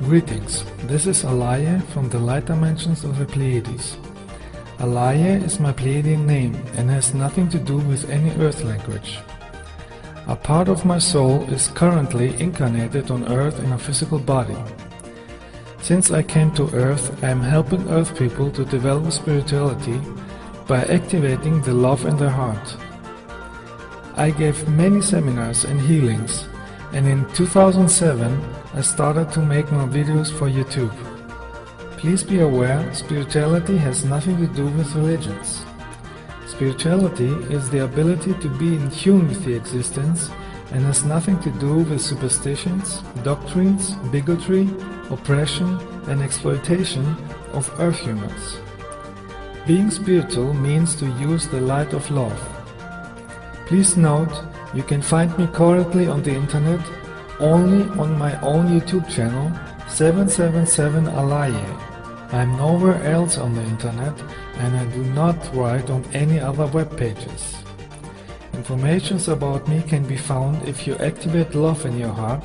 Greetings, this is Alaje from the light dimensions of the Pleiades. Alaje is my Pleiadian name and has nothing to do with any earth language. A part of my soul is currently incarnated on earth in a physical body. Since I came to earth, I am helping earth people to develop spirituality by activating the love in their heart. I gave many seminars and healings, and in 2007 I started to make more videos for YouTube. Please be aware, spirituality has nothing to do with religions. Spirituality is the ability to be in tune with the existence and has nothing to do with superstitions, doctrines, bigotry, oppression and exploitation of earth humans. Being spiritual means to use the light of love. Please note, you can find me currently on the internet only on my own YouTube channel 777 Alaje. I am nowhere else on the internet and I do not write on any other web pages. Information about me can be found if you activate love in your heart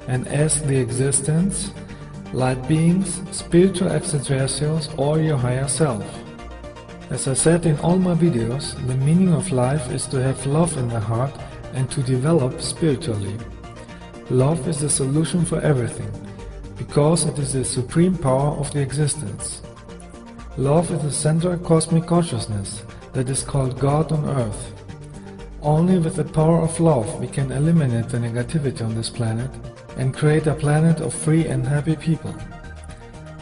and ask the existence, light beings, spiritual extraterrestrials or your higher self. As I said in all my videos, the meaning of life is to have love in the heart and to develop spiritually. Love is the solution for everything, because it is the supreme power of the existence. Love is the central cosmic consciousness that is called God on earth. Only with the power of love we can eliminate the negativity on this planet and create a planet of free and happy people.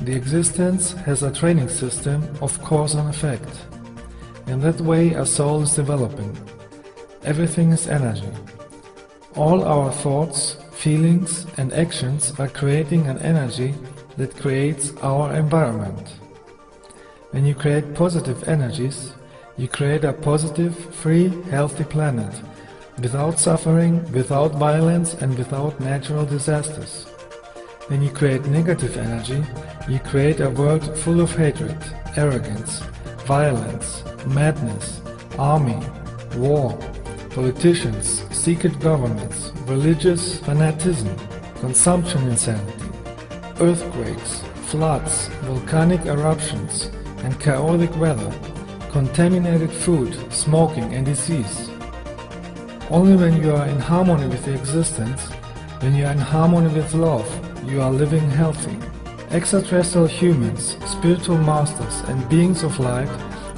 The existence has a training system of cause and effect. In that way a soul is developing. Everything is energy. All our thoughts, feelings and actions are creating an energy that creates our environment. When you create positive energies, you create a positive, free, healthy planet, without suffering, without violence and without natural disasters. When you create negative energy, you create a world full of hatred, arrogance, violence, madness, army, war, politicians, secret governments, religious fanaticism, consumption insanity, earthquakes, floods, volcanic eruptions, and chaotic weather, contaminated food, smoking and disease. Only when you are in harmony with the existence, when you are in harmony with love, you are living healthy. Extraterrestrial humans, spiritual masters and beings of light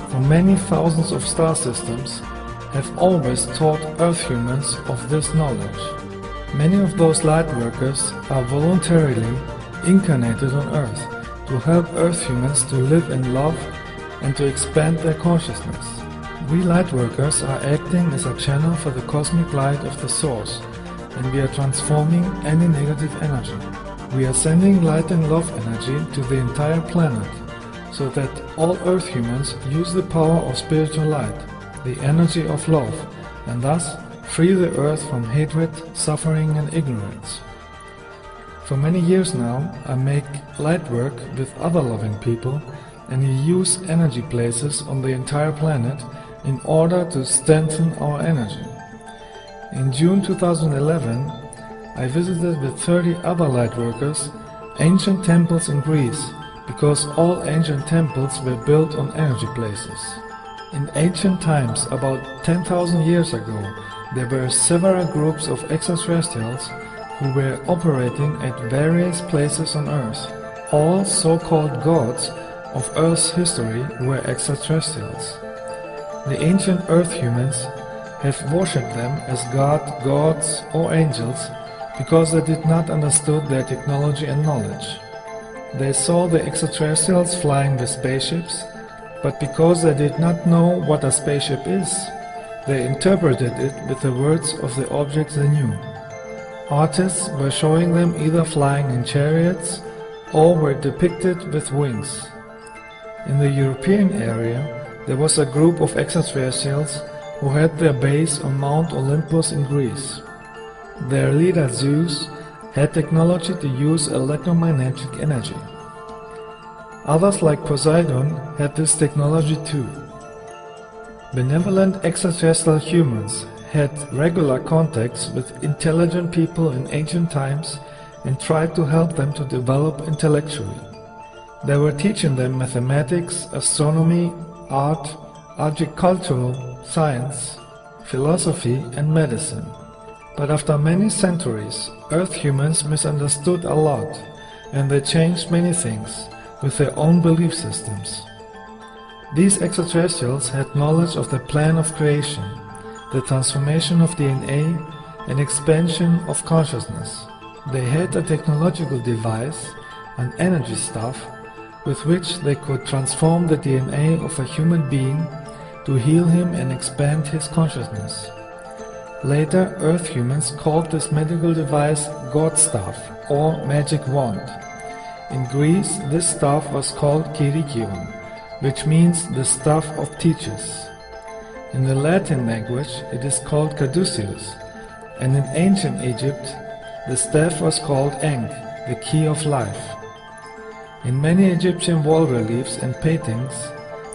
from many thousands of star systems have always taught Earth humans of this knowledge. Many of those light workers are voluntarily incarnated on Earth to help Earth humans to live in love and to expand their consciousness. We light workers are acting as a channel for the cosmic light of the Source, and we are transforming any negative energy. We are sending light and love energy to the entire planet, so that all Earth humans use the power of spiritual light, the energy of love, and thus free the earth from hatred, suffering and ignorance. For many years now I make light work with other loving people and we use energy places on the entire planet in order to strengthen our energy. In June 2011 I visited with 30 other light workers ancient temples in Greece, because all ancient temples were built on energy places. In ancient times, about 10,000 years ago, there were several groups of extraterrestrials who were operating at various places on Earth. All so-called gods of Earth's history were extraterrestrials. The ancient Earth humans have worshipped them as god, gods or angels because they did not understand their technology and knowledge. They saw the extraterrestrials flying with spaceships, but because they did not know what a spaceship is, they interpreted it with the words of the objects they knew. Artists were showing them either flying in chariots or were depicted with wings. In the European area, there was a group of extraterrestrials who had their base on Mount Olympus in Greece. Their leader Zeus had technology to use electromagnetic energy. Others like Poseidon had this technology too. Benevolent extraterrestrial humans had regular contacts with intelligent people in ancient times and tried to help them to develop intellectually. They were teaching them mathematics, astronomy, art, agricultural, science, philosophy and medicine. But after many centuries, Earth humans misunderstood a lot, and they changed many things with their own belief systems. These extraterrestrials had knowledge of the plan of creation, the transformation of DNA and expansion of consciousness. They had a technological device, an energy staff, with which they could transform the DNA of a human being to heal him and expand his consciousness. Later, Earth humans called this medical device God staff or magic wand. In Greece, this staff was called Kyrikion, which means the staff of teachers. In the Latin language, it is called caduceus, and in ancient Egypt, the staff was called Ankh, the key of life. In many Egyptian wall reliefs and paintings,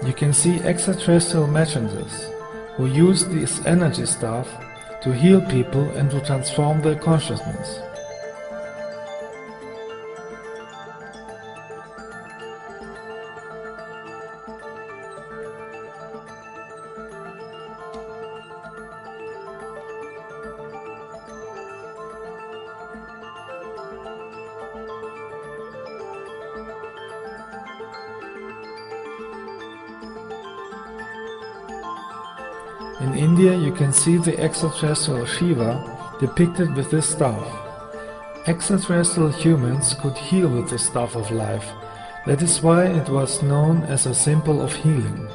you can see extraterrestrial messengers who use this energy staff to heal people and to transform their consciousness. In India you can see the extraterrestrial Shiva depicted with this staff. Extraterrestrial humans could heal with the staff of life. That is why it was known as a symbol of healing.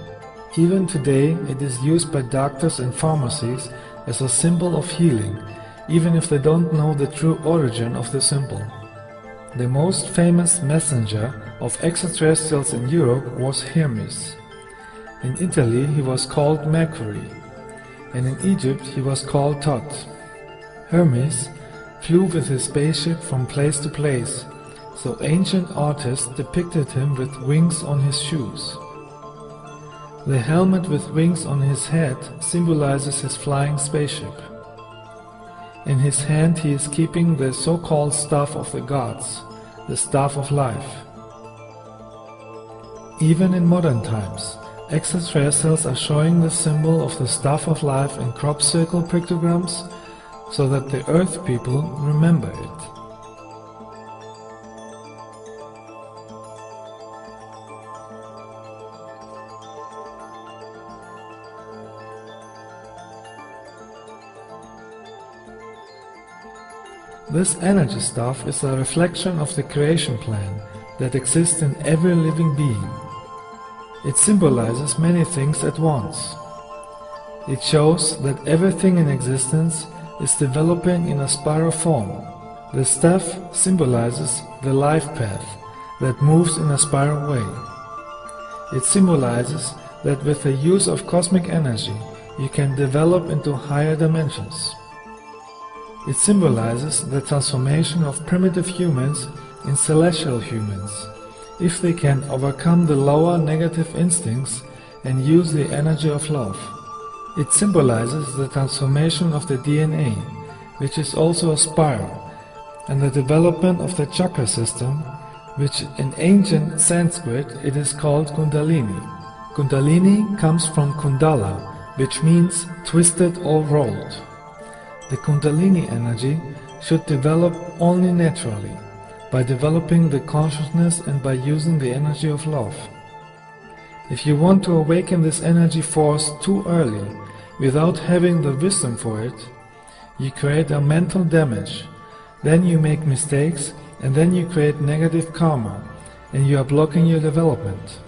Even today it is used by doctors and pharmacies as a symbol of healing, even if they don't know the true origin of the symbol. The most famous messenger of extraterrestrials in Europe was Hermes. In Italy he was called Mercury, and in Egypt he was called Thoth. Hermes flew with his spaceship from place to place, so ancient artists depicted him with wings on his shoes. The helmet with wings on his head symbolizes his flying spaceship. In his hand he is keeping the so-called staff of the gods, the staff of life. Even in modern times, extraterrestrials are showing the symbol of the staff of life in crop circle pictograms so that the Earth people remember it. This energy staff is a reflection of the creation plan that exists in every living being. It symbolizes many things at once. It shows that everything in existence is developing in a spiral form. The staff symbolizes the life path that moves in a spiral way. It symbolizes that with the use of cosmic energy you can develop into higher dimensions. It symbolizes the transformation of primitive humans in celestial humans, if they can overcome the lower negative instincts and use the energy of love. It symbolizes the transformation of the DNA, which is also a spiral, and the development of the chakra system, which in ancient Sanskrit it is called Kundalini. Kundalini comes from Kundala, which means twisted or rolled. The Kundalini energy should develop only naturally, by developing the consciousness and by using the energy of love. If you want to awaken this energy force too early, without having the wisdom for it, you create a mental damage, then you make mistakes, and then you create negative karma, and you are blocking your development.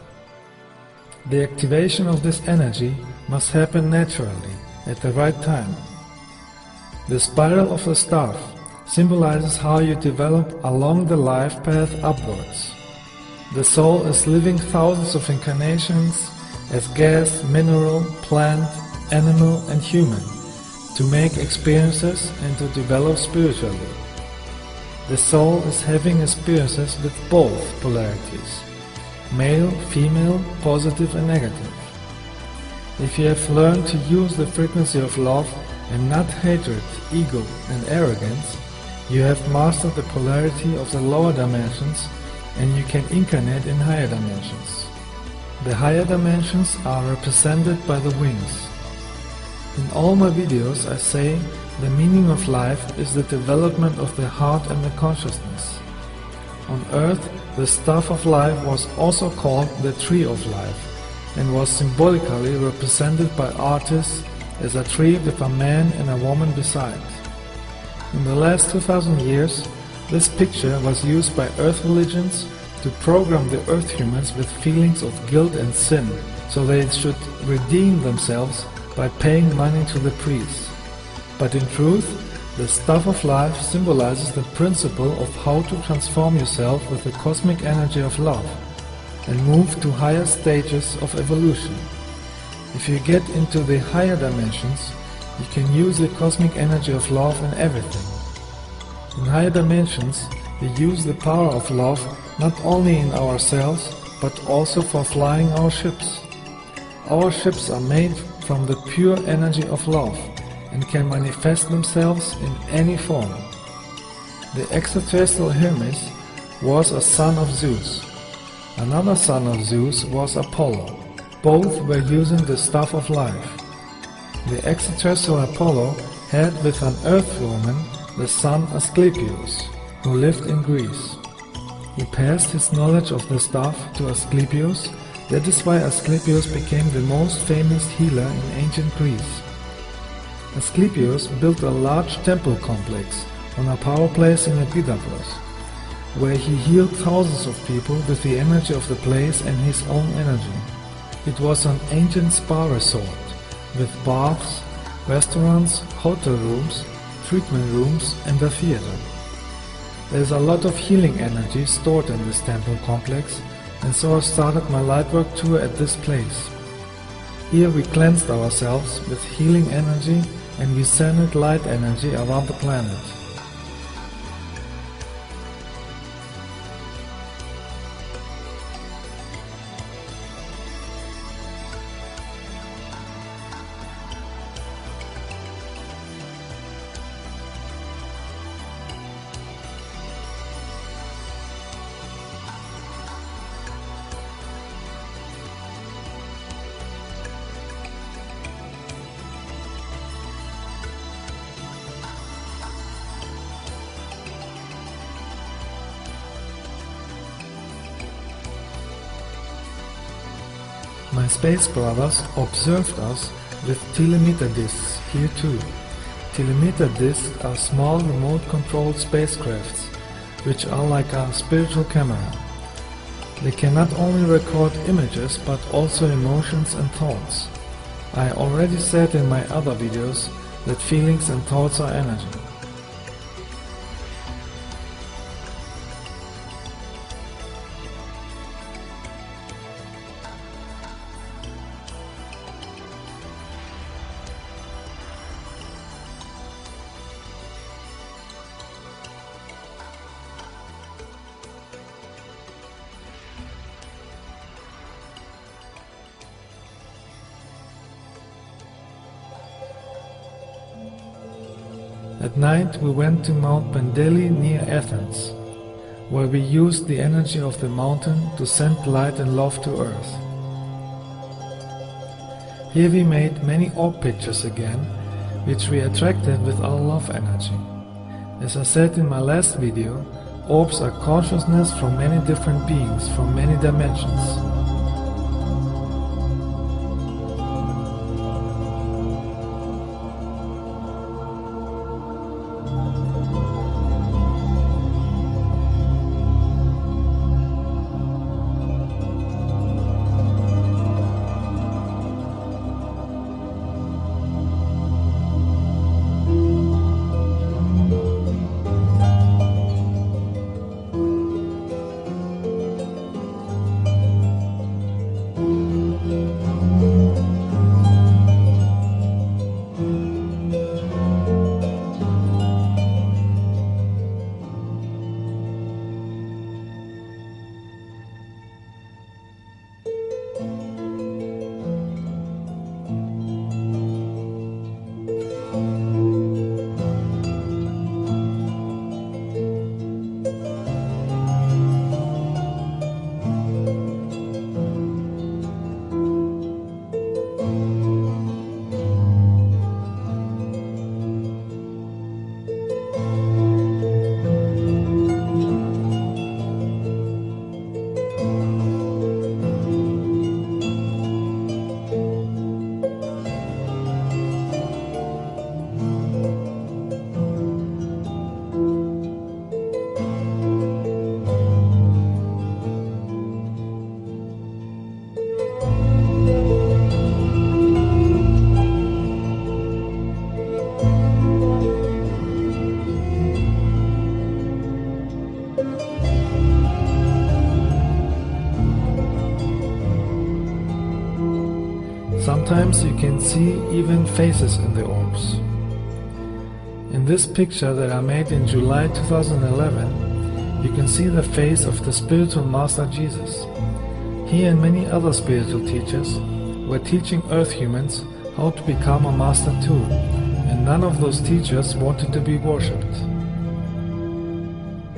The activation of this energy must happen naturally, at the right time. The spiral of the staff symbolizes how you develop along the life path upwards. The soul is living thousands of incarnations as gas, mineral, plant, animal and human to make experiences and to develop spiritually. The soul is having experiences with both polarities, male, female, positive and negative. If you have learned to use the frequency of love and not hatred, ego and arrogance, You have mastered the polarity of the lower dimensions and you can incarnate in higher dimensions. The higher dimensions are represented by the wings. In all my videos I say the meaning of life is the development of the heart and the consciousness. On earth, the staff of life was also called the tree of life and was symbolically represented by artists as a tree with a man and a woman beside. In the last 2000 years, this picture was used by earth religions to program the earth humans with feelings of guilt and sin, so they should redeem themselves by paying money to the priests. But in truth, the staff of life symbolizes the principle of how to transform yourself with the cosmic energy of love and move to higher stages of evolution. If you get into the higher dimensions, you can use the cosmic energy of love in everything. In higher dimensions, we use the power of love not only in ourselves, but also for flying our ships. Our ships are made from the pure energy of love and can manifest themselves in any form. The extraterrestrial Hermes was a son of Zeus. Another son of Zeus was Apollo. Both were using the staff of life. The extraterrestrial Apollo had with an earth woman the son Asclepius, who lived in Greece. He passed his knowledge of the staff to Asclepius. That is why Asclepius became the most famous healer in ancient Greece. Asclepius built a large temple complex on a power place in Epidavros, where he healed thousands of people with the energy of the place and his own energy. It was an ancient spa resort, with baths, restaurants, hotel rooms, treatment rooms and a theater. There is a lot of healing energy stored in this temple complex, and so I started my lightwork tour at this place. Here we cleansed ourselves with healing energy and we centered light energy around the planet. My space brothers observed us with telemeter discs here too. Telemeter discs are small remote-controlled spacecrafts, which are like a spiritual camera. They can not only record images but also emotions and thoughts. I already said in my other videos that feelings and thoughts are energy. At night we went to Mount Pendeli near Athens, where we used the energy of the mountain to send light and love to earth. Here we made many orb pictures again, which we attracted with our love energy. As I said in my last video, orbs are consciousness from many different beings from many dimensions. sometimes you can see even faces in the orbs. In this picture that I made in July 2011, you can see the face of the spiritual master Jesus. He and many other spiritual teachers were teaching Earth humans how to become a master too, and none of those teachers wanted to be worshipped.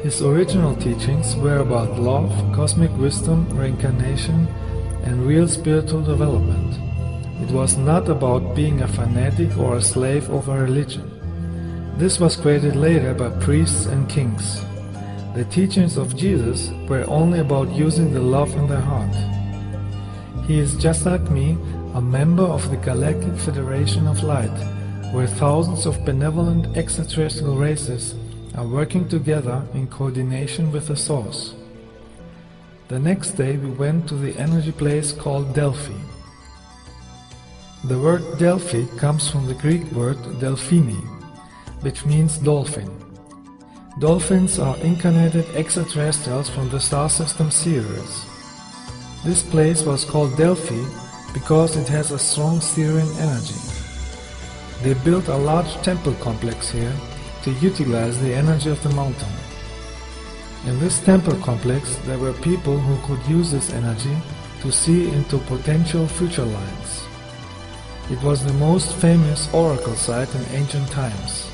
His original teachings were about love, cosmic wisdom, reincarnation, and real spiritual development. It was not about being a fanatic or a slave of a religion. This was created later by priests and kings. The teachings of Jesus were only about using the love in their heart. He is just like me, a member of the Galactic Federation of Light, where thousands of benevolent extraterrestrial races are working together in coordination with the Source. The next day we went to the energy place called Delphi. The word Delphi comes from the Greek word Delphini, which means dolphin. Dolphins are incarnated extraterrestrials from the star system Sirius. This place was called Delphi because it has a strong Sirian energy. They built a large temple complex here to utilize the energy of the mountain. In this temple complex there were people who could use this energy to see into potential future lines. It was the most famous oracle site in ancient times.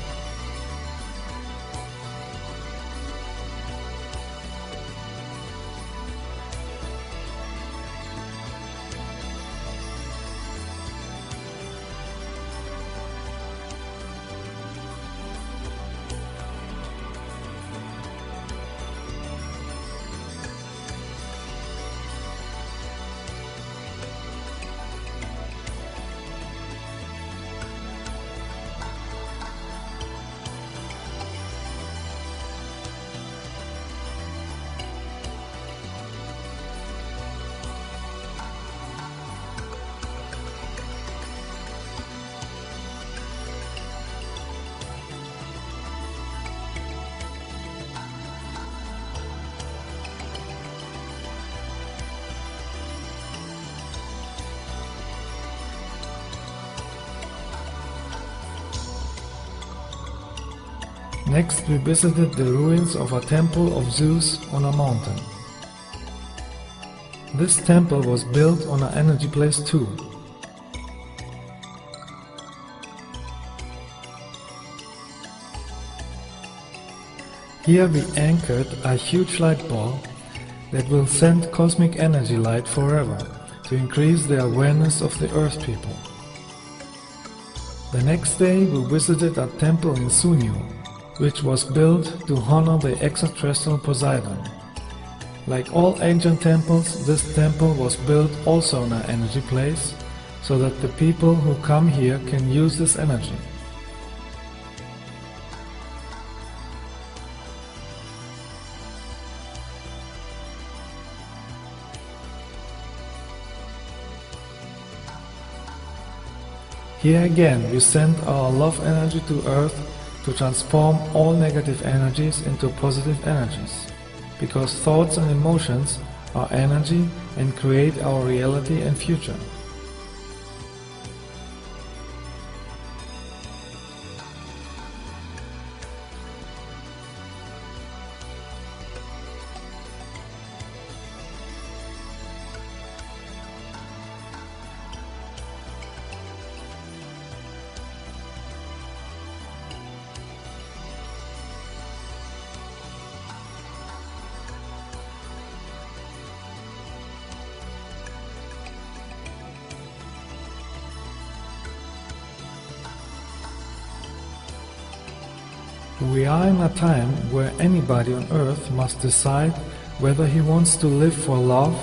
Next we visited the ruins of a temple of Zeus on a mountain. This temple was built on an energy place too. Here we anchored a huge light ball that will send cosmic energy light forever to increase the awareness of the Earth people. The next day we visited a temple in Sunyu, which was built to honor the extraterrestrial Poseidon. Like all ancient temples, this temple was built also in an energy place, so that the people who come here can use this energy. Here again we send our love energy to Earth to transform all negative energies into positive energies, because thoughts and emotions are energy and create our reality and future. We are in a time where anybody on Earth must decide whether he wants to live for love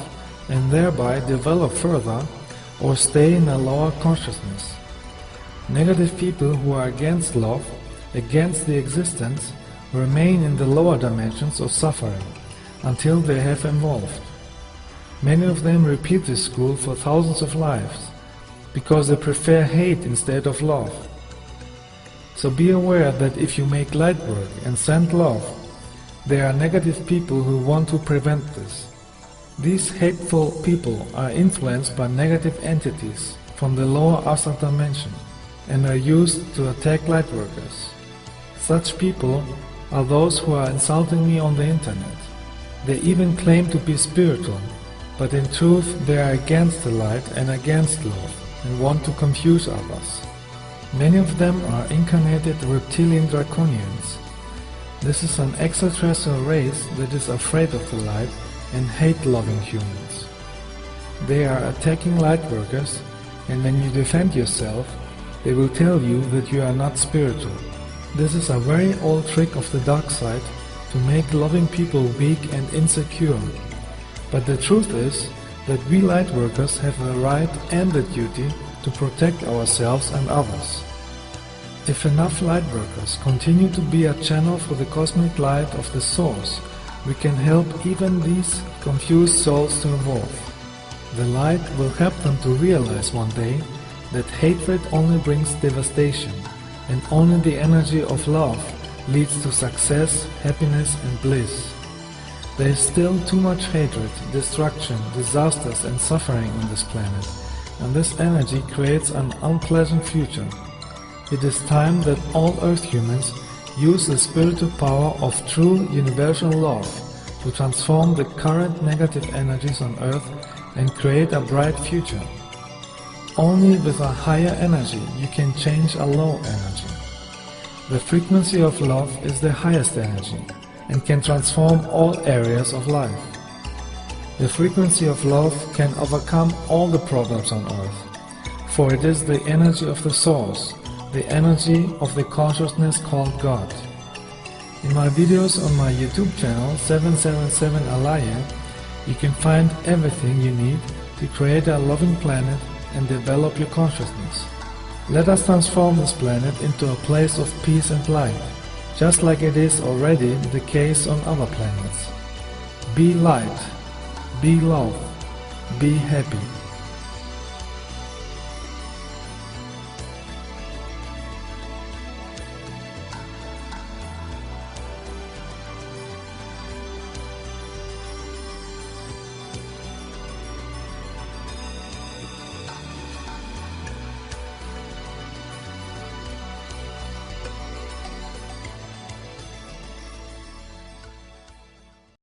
and thereby develop further, or stay in a lower consciousness. Negative people who are against love, against the existence, remain in the lower dimensions of suffering until they have evolved. Many of them repeat this school for thousands of lives because they prefer hate instead of love. So be aware that if you make light work and send love, there are negative people who want to prevent this. These hateful people are influenced by negative entities from the lower astral dimension and are used to attack lightworkers. Such people are those who are insulting me on the internet. They even claim to be spiritual, but in truth they are against the light and against love and want to confuse others. Many of them are incarnated reptilian draconians. This is an extraterrestrial race that is afraid of the light and hate loving humans. They are attacking lightworkers, and when you defend yourself, they will tell you that you are not spiritual. This is a very old trick of the dark side to make loving people weak and insecure. But the truth is that we lightworkers have a right and a duty to protect ourselves and others. If enough lightworkers continue to be a channel for the cosmic light of the Source, we can help even these confused souls to evolve. The light will help them to realize one day that hatred only brings devastation, and only the energy of love leads to success, happiness and bliss. There is still too much hatred, destruction, disasters and suffering on this planet, and this energy creates an unpleasant future. It is time that all Earth humans use the spiritual power of true universal love to transform the current negative energies on Earth and create a bright future. Only with a higher energy you can change a low energy. The frequency of love is the highest energy and can transform all areas of life. The frequency of love can overcome all the problems on Earth, for it is the energy of the Source, the energy of the consciousness called God. In my videos on my YouTube channel 777 Alaje, you can find everything you need to create a loving planet and develop your consciousness. Let us transform this planet into a place of peace and light, just like it is already the case on other planets. Be light, be love, be happy.